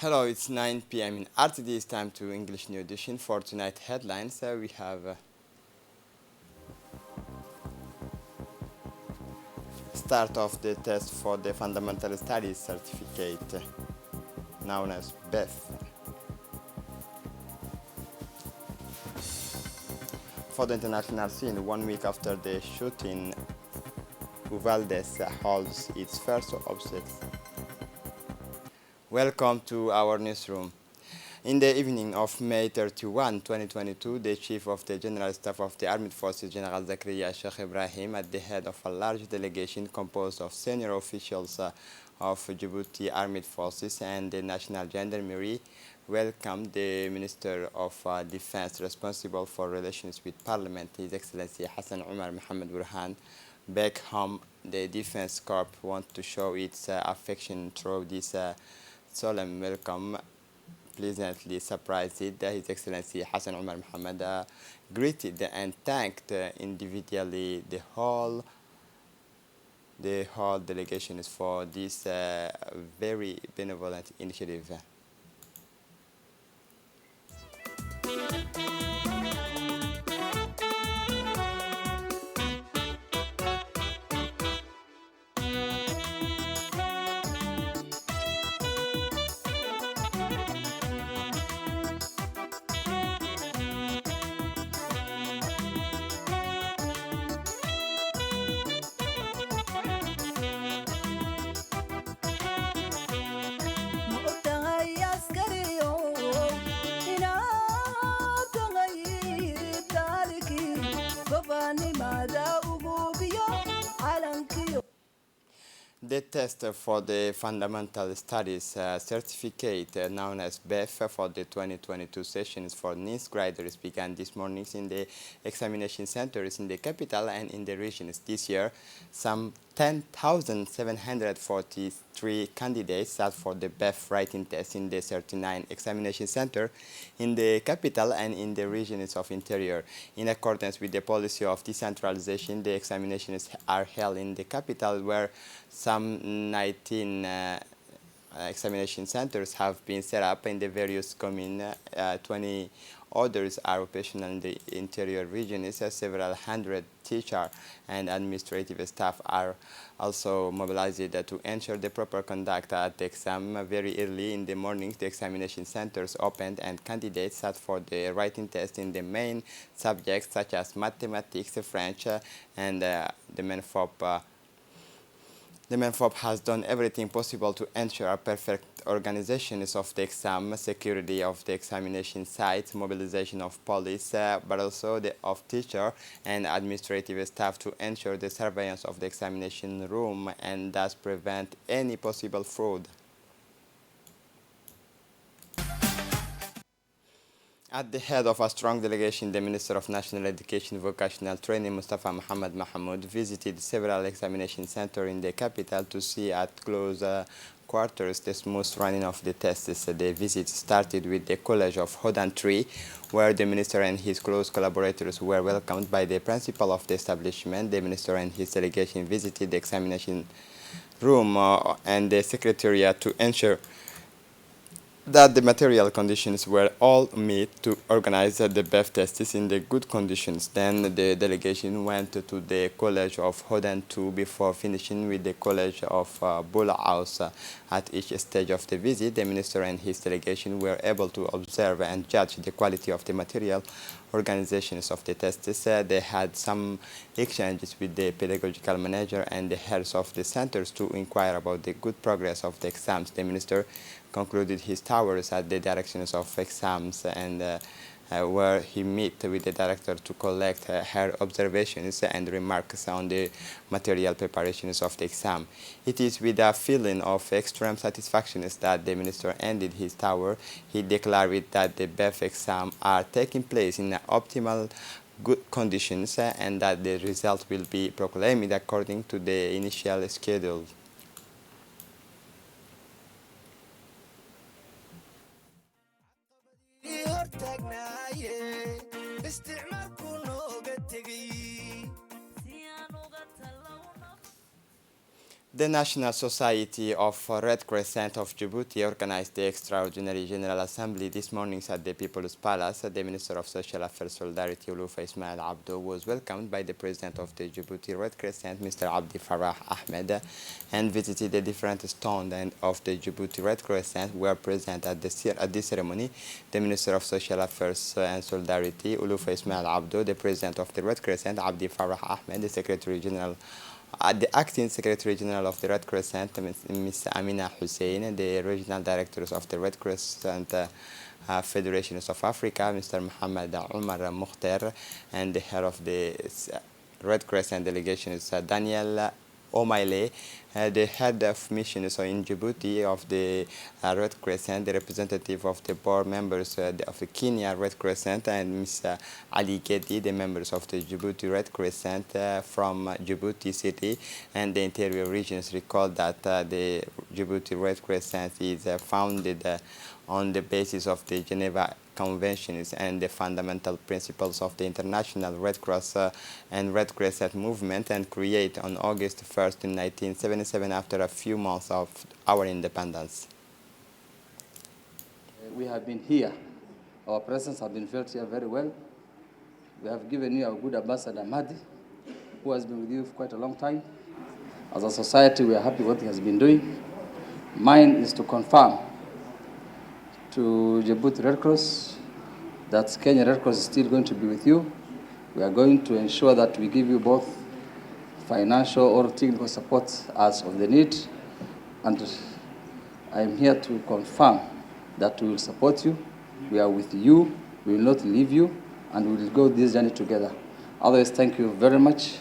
Hello, it's 9 p.m. in RTD. It's time to English New Edition. For tonight headlines, we have start of the test for the Fundamental Studies Certificate, known as BEF. For the international scene, 1 week after the shooting, Uvalde holds its first objects. Welcome to our newsroom. In the evening of May 31, 2022, the Chief of the General Staff of the Armed Forces, General Zakaria Sheikh Ibrahim, at the head of a large delegation composed of senior officials of Djibouti Armed Forces and the National Gendarmerie, welcomed the Minister of Defense responsible for relations with Parliament, His Excellency Hassan Omar Mohamed Burhan. Back home, the Defense Corps wants to show its affection through this solemn welcome. Pleasantly surprised, His Excellency Hassan Omar Mohamed greeted and thanked individually the whole delegation for this very benevolent initiative. The test for the Fundamental Studies Certificate, known as BEF, for the 2022 sessions for NIS graders began this morning in the examination centers in the capital and in the regions. This year, some 10,743 candidates sat for the BEF writing test in the 39 examination centers in the capital and in the regions of interior. In accordance with the policy of decentralization, the examinations are held in the capital, where some 19 examination centers have been set up in the various communes. 20 others are operational in the interior regions. Several hundred teachers and administrative staff are also mobilized to ensure the proper conduct at the exam. Very early in the morning, the examination centers opened and candidates sat for the writing test in the main subjects such as mathematics, French, and the MENFOP. The MENFOP has done everything possible to ensure a perfect organization of the exam, security of the examination site, mobilization of police, but also of teacher and administrative staff to ensure the surveillance of the examination room and thus prevent any possible fraud. At the head of a strong delegation, the Minister of National Education Vocational Training, Mustafa Mohamed Mahmoud, visited several examination centers in the capital to see at close quarters the smooth running of the tests. The visit started with the College of Hodan Tree, where the Minister and his close collaborators were welcomed by the principal of the establishment. The Minister and his delegation visited the examination room and the secretariat to ensure that the material conditions were all met to organize the BEF tests in the good conditions. Then the delegation went to the College of Hodan II before finishing with the College of Bula House. At each stage of the visit, the minister and his delegation were able to observe and judge the quality of the material organizations of the tests. They had some exchanges with the pedagogical manager and the heads of the centers to inquire about the good progress of the exams. The minister concluded his tours at the directions of exams and where he met with the director to collect her observations and remarks on the material preparations of the exam. It is with a feeling of extreme satisfaction that the minister ended his tour. He declared that the BEF exams are taking place in optimal good conditions and that the result will be proclaimed according to the initial schedule. The National Society of Red Crescent of Djibouti organized the Extraordinary General Assembly this morning at the People's Palace. The Minister of Social Affairs Solidarity, Ulufa Ismail Abdo, was welcomed by the President of the Djibouti Red Crescent, Mr. Abdi Farah Ahmed, and visited the different stands of the Djibouti Red Crescent were present at this ceremony. The Minister of Social Affairs and Solidarity, Ulufa Ismail Abdo, the President of the Red Crescent, Abdi Farah Ahmed, the Secretary General the Acting Secretary General of the Red Crescent, Ms. Amina Hussein, the Regional Directors of the Red Crescent Federations of Africa, Mr. Muhammad Umar Mukhtar, and the head of the Red Crescent delegation is Daniel Omaile, the head of mission in Djibouti of the Red Crescent, the representative of the board members of the Kenya Red Crescent, and Ms. Ali Gedi, the members of the Djibouti Red Crescent from Djibouti City and the interior regions. Recall that the Djibouti Red Crescent is founded on the basis of the Geneva Conventions and the fundamental principles of the International Red Cross and Red Crescent movement, and created on August 1st in 1977 after a few months of our independence. We have been here. Our presence has been felt here very well. We have given you our good ambassador, Mahdi, who has been with you for quite a long time. As a society, we are happy with what he has been doing. Mine is to confirm to Djibouti Red Cross that Kenya Red Cross is still going to be with you. We are going to ensure that we give you both financial or technical support as of the need. And I am here to confirm that we will support you. We are with you. We will not leave you. And we will go this journey together. Otherwise, thank you very much.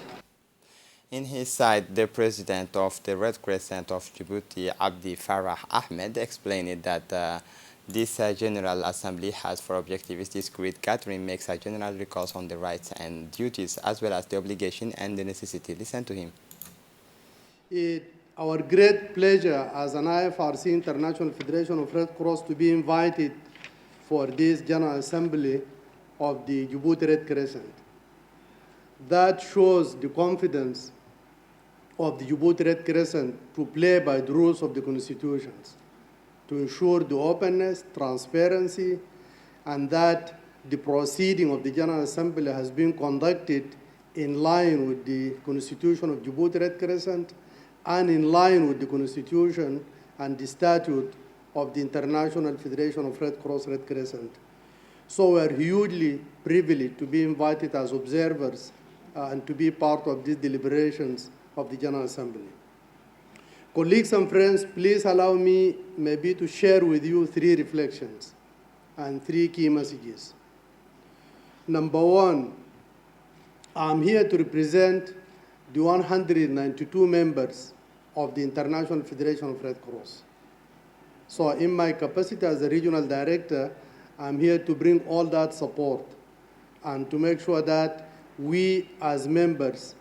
In his side, the president of the Red Crescent of Djibouti, Abdi Farah Ahmed, explained that this General Assembly has for objective this great gathering makes a general recalls on the rights and duties as well as the obligation and the necessity. Listen to him. Our great pleasure as an IFRC International Federation of Red Cross to be invited for this General Assembly of the Djibouti Red Crescent. That shows the confidence of the Djibouti Red Crescent to play by the rules of the constitutions, to ensure the openness, transparency, and that the proceeding of the General Assembly has been conducted in line with the Constitution of Djibouti Red Crescent and in line with the Constitution and the Statute of the International Federation of Red Cross Red Crescent. So we are hugely privileged to be invited as observers and to be part of these deliberations of the General Assembly. Colleagues and friends, please allow me maybe to share with you 3 reflections and 3 key messages. Number 1, I'm here to represent the 192 members of the International Federation of Red Cross. So in my capacity as a regional director, I'm here to bring all that support and to make sure that we as members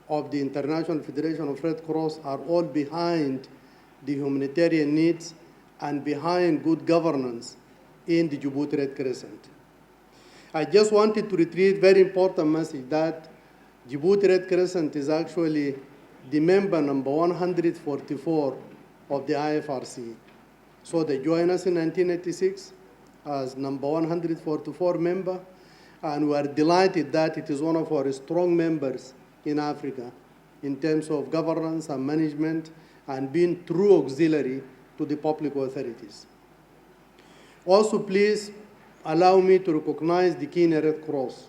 of the International Federation of Red Cross are all behind the humanitarian needs and behind good governance in the Djibouti Red Crescent. I just wanted to reiterate very important message that Djibouti Red Crescent is actually the member number 144 of the IFRC. So they joined us in 1986 as number 144 member, and we are delighted that it is one of our strong members in Africa in terms of governance and management and being true auxiliary to the public authorities. Also, please allow me to recognize the Kenya Red Cross.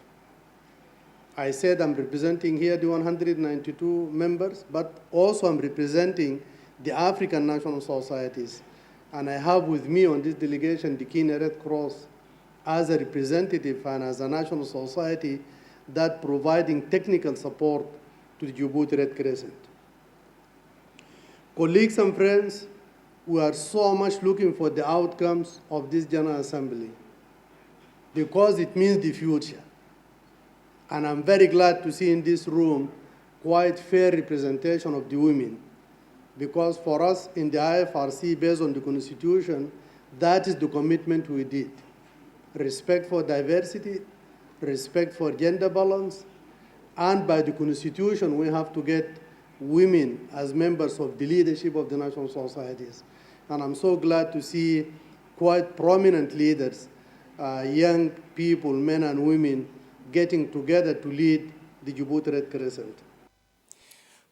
I said I'm representing here the 192 members, but also I'm representing the African national societies. And I have with me on this delegation the Kenya Red Cross as a representative and as a national society that providing technical support to the Djibouti Red Crescent. Colleagues and friends, we are so much looking for the outcomes of this General Assembly because it means the future. And I'm very glad to see in this room quite fair representation of the women, because for us in the IFRC, based on the Constitution, that is the commitment we did. Respect for diversity, respect for gender balance, and by the Constitution, we have to get women as members of the leadership of the national societies. And I'm so glad to see quite prominent leaders, young people, men and women, getting together to lead the Djibouti Red Crescent.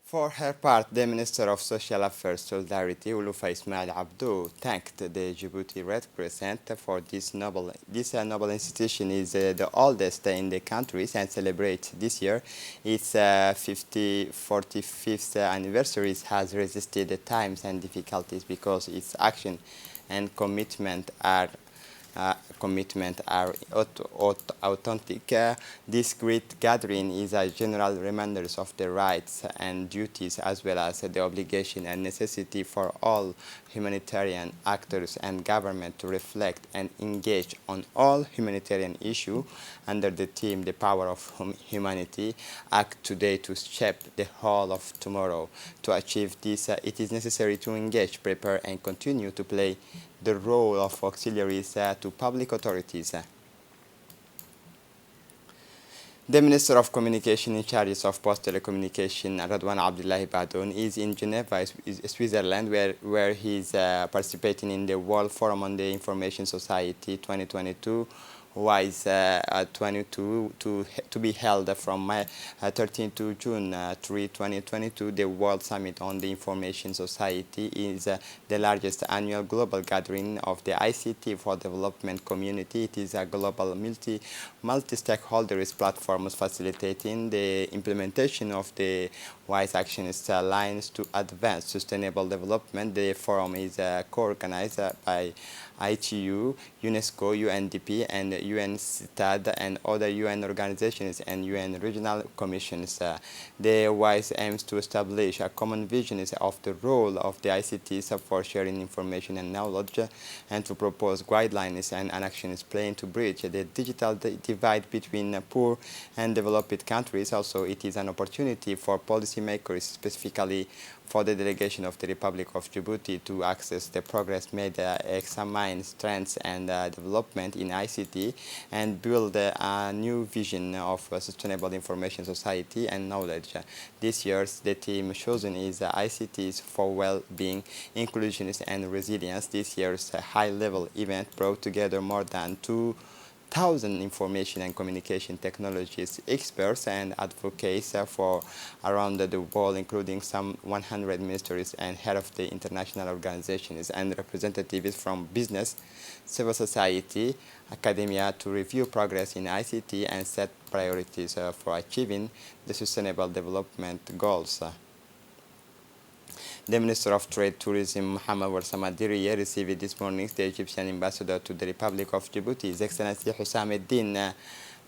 For her part, the Minister of Social Affairs Solidarity, Ulufa Ismail Abdou, thanked the Djibouti Red Crescent for this noble institution is the oldest in the countries and celebrates this year its 45th anniversary. Has resisted the times and difficulties because its action and commitment are authentic. This great gathering is a general reminder of the rights and duties as well as the obligation and necessity for all humanitarian actors and government to reflect and engage on all humanitarian issues under the theme "The Power of Humanity." Act today to shape the whole of tomorrow. To achieve this, it is necessary to engage, prepare, and continue to play the role of auxiliaries to public authorities. The Minister of Communication in charge of Post Telecommunication, Radwan Abdullahi Badoun, is in Geneva, Switzerland, where he is participating in the World Forum on the Information Society 2022. WISE 22 to be held from 13 to June 3, 2022. The World Summit on the Information Society is the largest annual global gathering of the ICT for development community. It is a global multi-stakeholders platform facilitating the implementation of the WISE action lines to advance sustainable development. The forum is co-organized by ITU, UNESCO, UNDP, and UNCTAD, and other UN organizations and UN regional commissions. The WISE aims to establish a common vision of the role of the ICTs for sharing information and knowledge, and to propose guidelines and actions playing to bridge the digital divide between poor and developed countries. Also, it is an opportunity for policymakers, specifically for the delegation of the Republic of Djibouti, to access the progress made, examine strengths and development in ICT, and build a new vision of a sustainable information society and knowledge. This year's the theme chosen is ICTs for well-being, inclusion and resilience. This year's high-level event brought together more than 2,000 information and communication technologies experts and advocates for around the world, including some 100 ministries and head of the international organizations and representatives from business, civil society, academia, to review progress in ICT and set priorities for achieving the sustainable development goals. The Minister of Trade, Tourism, Mohamed Warsama Diriye, received this morning the Egyptian ambassador to the Republic of Djibouti, His Excellency Husamuddin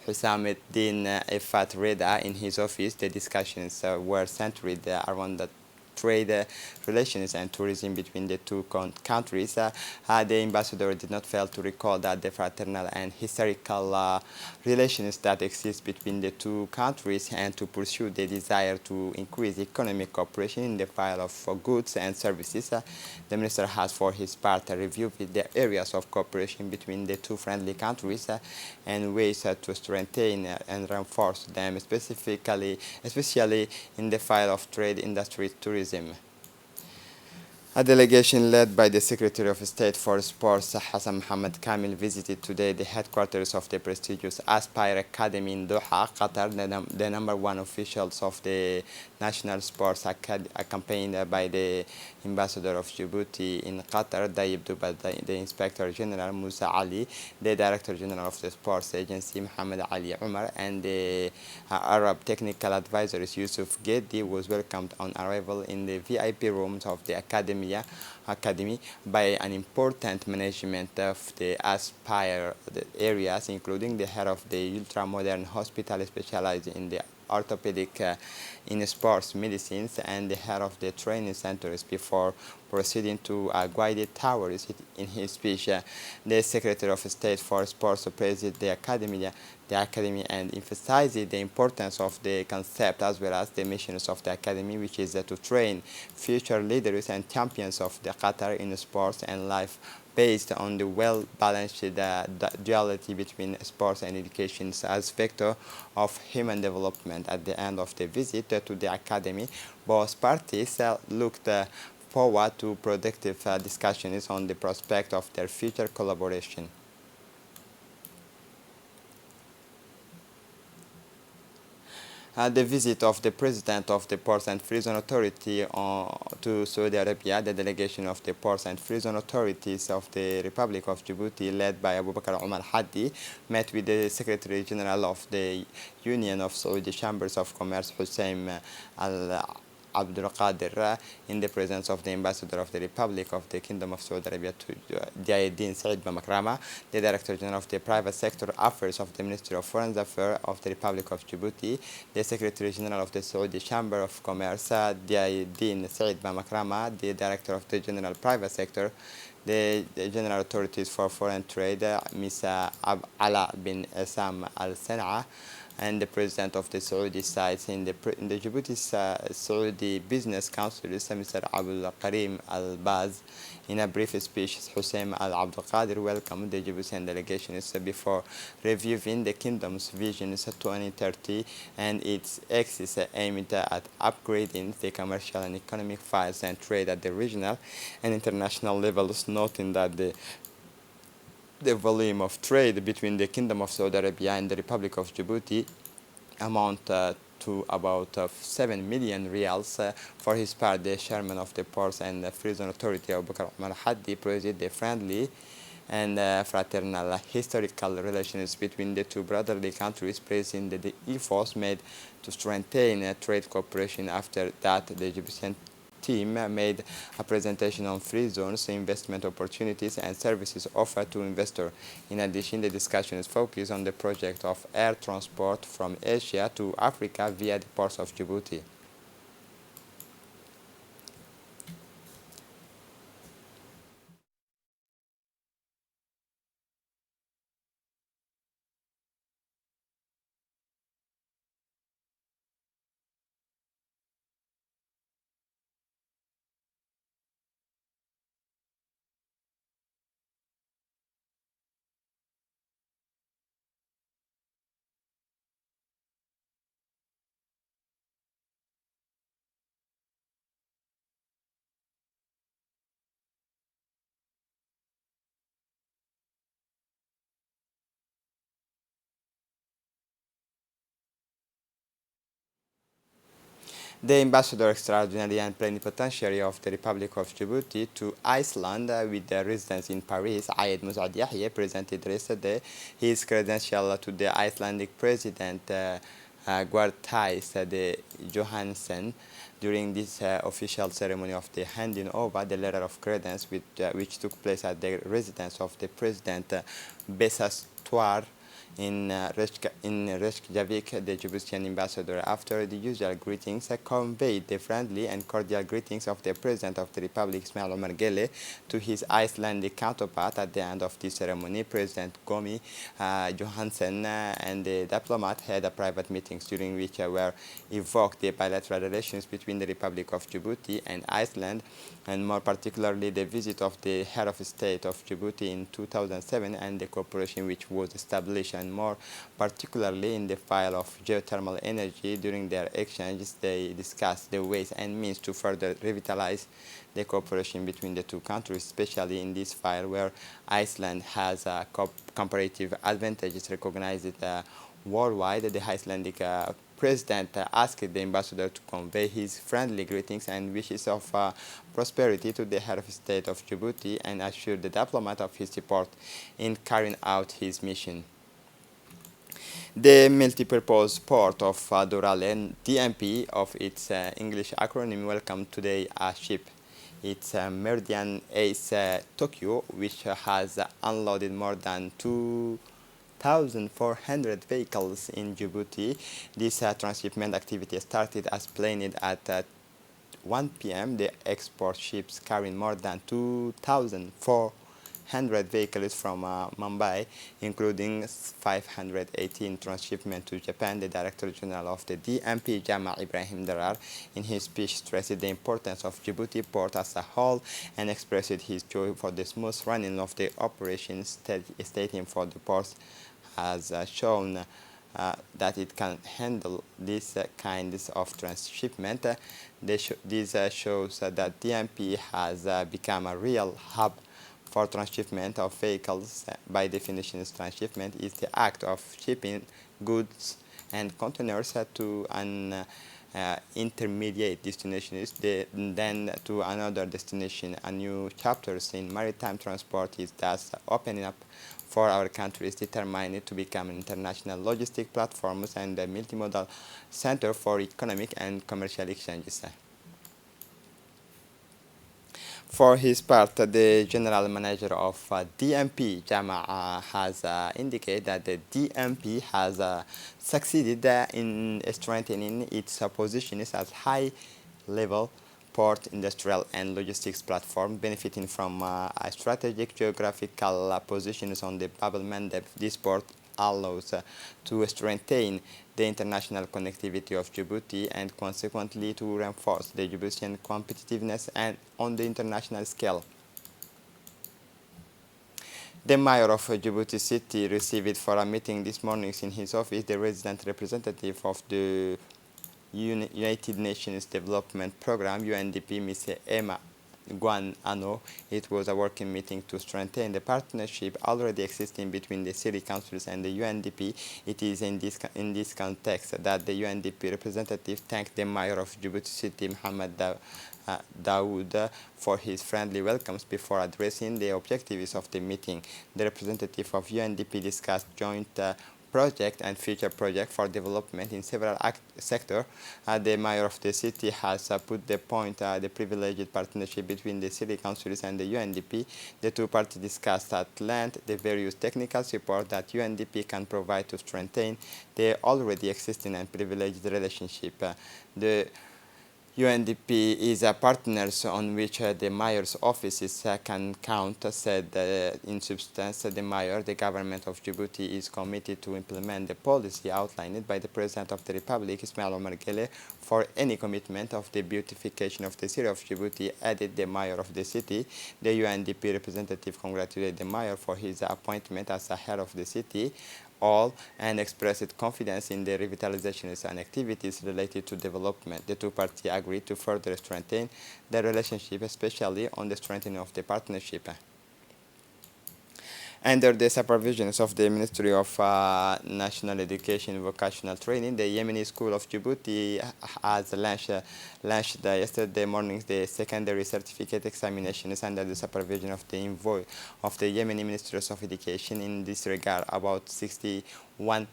Ifat Reda, in his office. The discussions were centered around the trade relations and tourism between the two countries. The ambassador did not fail to recall that the fraternal and historical relations that exist between the two countries, and to pursue the desire to increase economic cooperation in the field of goods and services. The minister has, for his part, reviewed the areas of cooperation between the two friendly countries and ways to strengthen and reinforce them, especially in the field of trade, industry, tourism. A delegation led by the Secretary of State for Sports, Hassan Mohammed Kamil, visited today the headquarters of the prestigious Aspire Academy in Doha, Qatar, the #1 officials of the National Sports Academy, accompanied by the Ambassador of Djibouti in Qatar, Dayib Duba, the Inspector General Musa Ali, the Director General of the Sports Agency, Mohammed Ali Umar, and the Arab Technical Advisors, Yusuf Gedi, was welcomed on arrival in the VIP rooms of the Academy by an important management of the Aspire areas, including the head of the ultra-modern hospital specialized in the orthopedic in sports medicines, and the head of the training centers, before proceeding to a guided tour. In his speech, the Secretary of State for Sports praised the academy and emphasized the importance of the concept as well as the missions of the academy, which is to train future leaders and champions of the Qatar in sports and life based on the well-balanced duality between sports and education as vector of human development. At the end of the visit to the academy, both parties looked forward to productive discussions on the prospect of their future collaboration. The visit of the President of the Ports and Free Zone Authority to Saudi Arabia, the delegation of the Ports and Free Zone Authorities of the Republic of Djibouti, led by Abu Bakr Omar Haddi, met with the Secretary General of the Union of Saudi Chambers of Commerce, Hussein Al Abdul Qadir, in the presence of the Ambassador of the Republic of the Kingdom of Saudi Arabia to Diayeddin Said Bamakrama, the Director General of the Private Sector Affairs of the Ministry of Foreign Affairs of the Republic of Djibouti, the Secretary General of the Saudi Chamber of Commerce, Diayeddin Said Bamakrama, the Director of the General Private Sector, the General Authorities for Foreign Trade, Ms. Ala bin Essam Al-San'a, and the president of the Saudi side in the Djibouti Saudi Business Council, Mr. Abdul Karim Al-Baz. In a brief speech, Hussein Al-Abdul Qadir welcomed the Djiboutian delegations before reviewing the kingdom's vision 2030 and its axis aimed at upgrading the commercial and economic files and trade at the regional and international levels, noting that the volume of trade between the Kingdom of Saudi Arabia and the Republic of Djibouti amount to about 7 million reals. For his part, the chairman of the Ports and Free Zone Authority, Abu Bakr Omar Haddi, praised the friendly and fraternal historical relations between the two brotherly countries, praising the efforts made to strengthen trade cooperation. After that, the Djiboutian team made a presentation on free zones, investment opportunities, and services offered to investors. In addition, the discussions focused on the project of air transport from Asia to Africa via the ports of Djibouti. The Ambassador Extraordinary and Plenipotentiary of the Republic of Djibouti to Iceland, with the residence in Paris, Ayed Musaad Yahya, presented yesterday his credential to the Icelandic President Gerd Thijs Johansen during this official ceremony of the handing over the letter of credence, which took place at the residence of the President Besastuar in Reykjavik. The Djiboutian ambassador, after the usual greetings, conveyed the friendly and cordial greetings of the President of the Republic, Ismail Omar Gelle, to his Icelandic counterpart. At the end of the ceremony, President Gomi Johansen and the diplomat had private meetings during which were evoked the bilateral relations between the Republic of Djibouti and Iceland, and more particularly the visit of the head of state of Djibouti in 2007 and the cooperation which was established, and more particularly in the file of geothermal energy. During their exchanges, they discussed the ways and means to further revitalize the cooperation between the two countries, especially in this file where Iceland has comparative advantages recognized worldwide. The Icelandic President asked the ambassador to convey his friendly greetings and wishes of prosperity to the head of state of Djibouti and assured the diplomat of his support in carrying out his mission. The multi-purpose port of Doralen, DMP of its English acronym, welcomed today a ship. It's Meridian Ace Tokyo, which has unloaded more than 2,400 vehicles in Djibouti. This transshipment activity started as planned at 1 p.m. The export ships carrying more than 2,400 100 vehicles from Mumbai, including 518 transshipment to Japan. The Director General of the DMP, Jama Ibrahim Darar, in his speech stressed the importance of Djibouti port as a whole and expressed his joy for the smooth running of the operations, stating for the port has shown that it can handle these kinds of transshipment. This shows that DMP has become a real hub for transshipment of vehicles. By definition, transshipment is the act of shipping goods and containers to an intermediate destinations, then to another destination. A new chapters in maritime transport is thus opening up for our countries determined to become international logistic platforms and a multimodal center for economic and commercial exchanges. For his part, the general manager of DMP, Jama, has indicated that the DMP has succeeded in strengthening its positions as high-level port, industrial, and logistics platform, benefiting from a strategic geographical positions on the Bab el-Mandeb. This port allows to strengthen the international connectivity of Djibouti and consequently to reinforce the Djiboutian competitiveness and on the international scale. The mayor of Djibouti City received for a meeting this morning in his office the resident representative of the United Nations Development Program, UNDP, Ms. Emma Guan Ano. It was a working meeting to strengthen the partnership already existing between the city councils and the UNDP. It is in this context that the UNDP representative thanked the mayor of Djibouti City, Mohammed Daoud, for his friendly welcomes before addressing the objectives of the meeting. The representative of UNDP discussed joint project and future project for development in several sectors. The mayor of the city has put the point the privileged partnership between the city councils and the UNDP. The two parties discussed at length the various technical support that UNDP can provide to strengthen the already existing and privileged relationship. The UNDP is a partner on which the mayor's offices can count, said in substance the mayor. The government of Djibouti is committed to implement the policy outlined by the President of the Republic, Ismail Omar Guelleh, for any commitment of the beautification of the city of Djibouti, added the mayor of the city. The UNDP representative congratulated the mayor for his appointment as a head of the city and expressed confidence in the revitalizations and activities related to development. The two parties agreed to further strengthen the relationship, especially on the strengthening of the partnership. Under the supervision of the Ministry of National Education and Vocational Training, the Yemeni School of Djibouti has launched yesterday morning the secondary certificate examinations under the supervision of the envoy of the Yemeni Ministry of Education. In this regard, about 61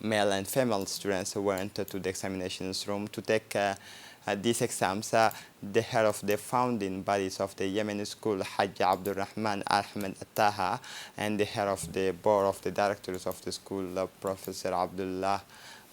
male and female students went to the examinations room to take these exams. The head of the founding bodies of the Yemeni school, Hajj Abdul Rahman Ahmed Attaha, and the head of the board of the directors of the school, Professor Abdullah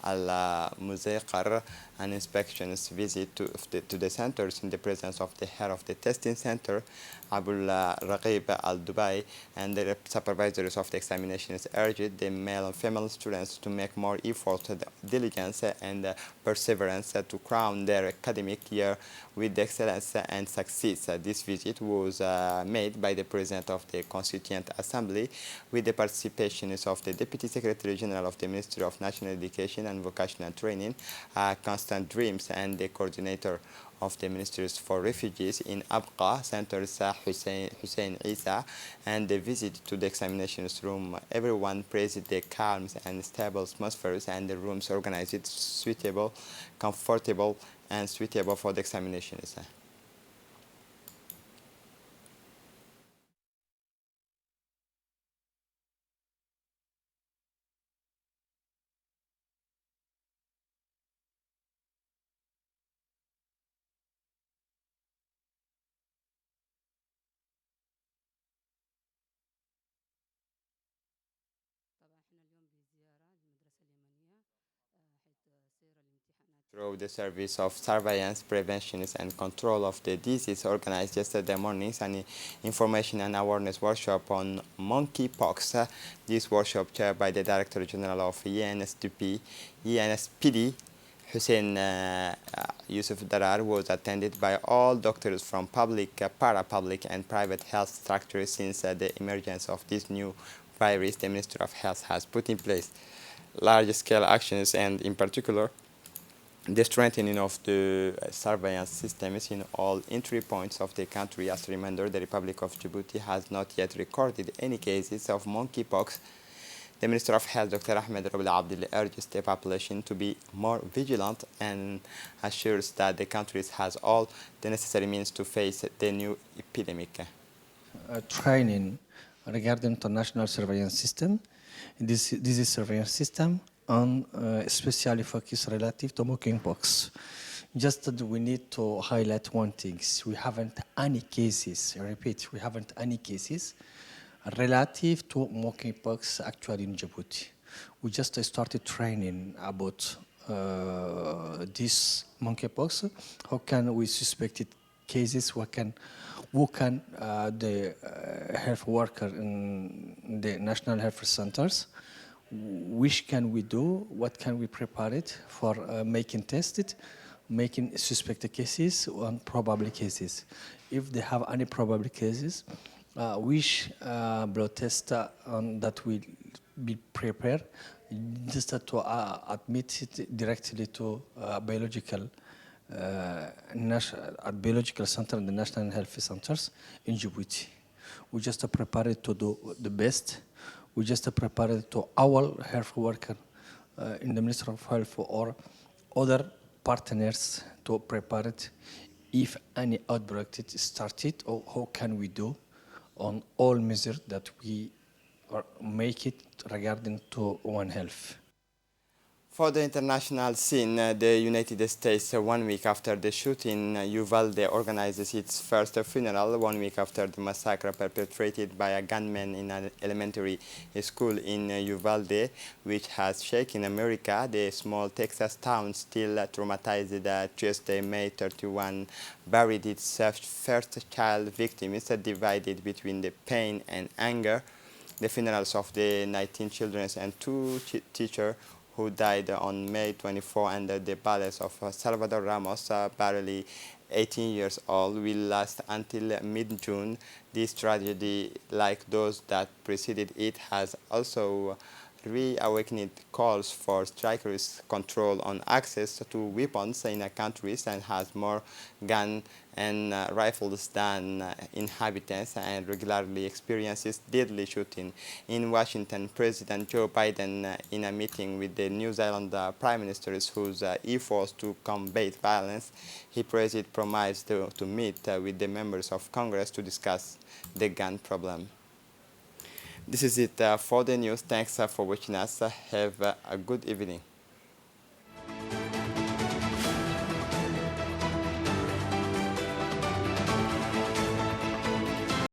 Al-Muzaiqar, an inspections visit to the centers in the presence of the head of the testing center, Abul Raqib Al-Dubai, and the supervisors of the examinations urged the male and female students to make more effort, diligence, and perseverance to crown their academic year with excellence and success. This visit was made by the President of the Constituent Assembly with the participation of the Deputy Secretary General of the Ministry of National Education and Vocational Training, Constant Dreams, and the coordinator of the Ministries for Refugees in Abqa centers, Hussein Isa, and the visit to the examinations room. Everyone praised the calm and stable atmosphere and the rooms organized, suitable, comfortable, and suitable for the examinations. Through the Service of Surveillance, Prevention and Control of the Disease organized yesterday morning an information and awareness workshop on monkeypox. This workshop, chaired by the Director General of ENSPD, Hussein Yusuf Darar, was attended by all doctors from public, para-public and private health structures since the emergence of this new virus. The Minister of Health has put in place large-scale actions and, in particular, the strengthening of the surveillance systems in all entry points of the country. As a reminder, the Republic of Djibouti has not yet recorded any cases of monkeypox. The Minister of Health, Dr. Ahmed Roble Abdel, urges the population to be more vigilant and assures that the country has all the necessary means to face the new epidemic. Training regarding international surveillance system. This is surveillance system on especially focus relative to monkeypox. Just that we need to highlight one thing. We haven't any cases, I repeat, we haven't any cases relative to monkeypox actually in Djibouti. We just started training about this monkeypox. How can we suspected cases? Who can the health worker in the national health centers? Which can we do? What can we prepare it for making tested, making suspected cases and probable cases? If they have any probable cases, which blood test that will be prepared just to admit it directly to biological center in the national health centers in Djibouti. We just prepared to do the best. We just prepared to our health worker in the Ministry of Health or other partners to prepare it if any outbreak is started, or how can we do on all measures that we make it regarding to One Health. For the international scene, the United States, 1 week after the shooting, Uvalde organizes its first funeral, 1 week after the massacre perpetrated by a gunman in an elementary school in Uvalde, which has shaken America. The small Texas town, still traumatized Tuesday, May 31, buried its first child victim. It's divided between the pain and anger. The funerals of the 19 children and 2 teachers who died on May 24 under the palace of Salvador Ramos, barely 18 years old, will last until mid-June. This tragedy, like those that preceded it, has also reawakened calls for strikers' control on access to weapons in countries and has more guns and rifles than inhabitants and regularly experiences deadly shooting. In Washington, President Joe Biden, in a meeting with the New Zealand Prime Minister, whose efforts to combat violence, he promised to meet with the members of Congress to discuss the gun problem. This is it for the news. Thanks for watching us. Have a good evening.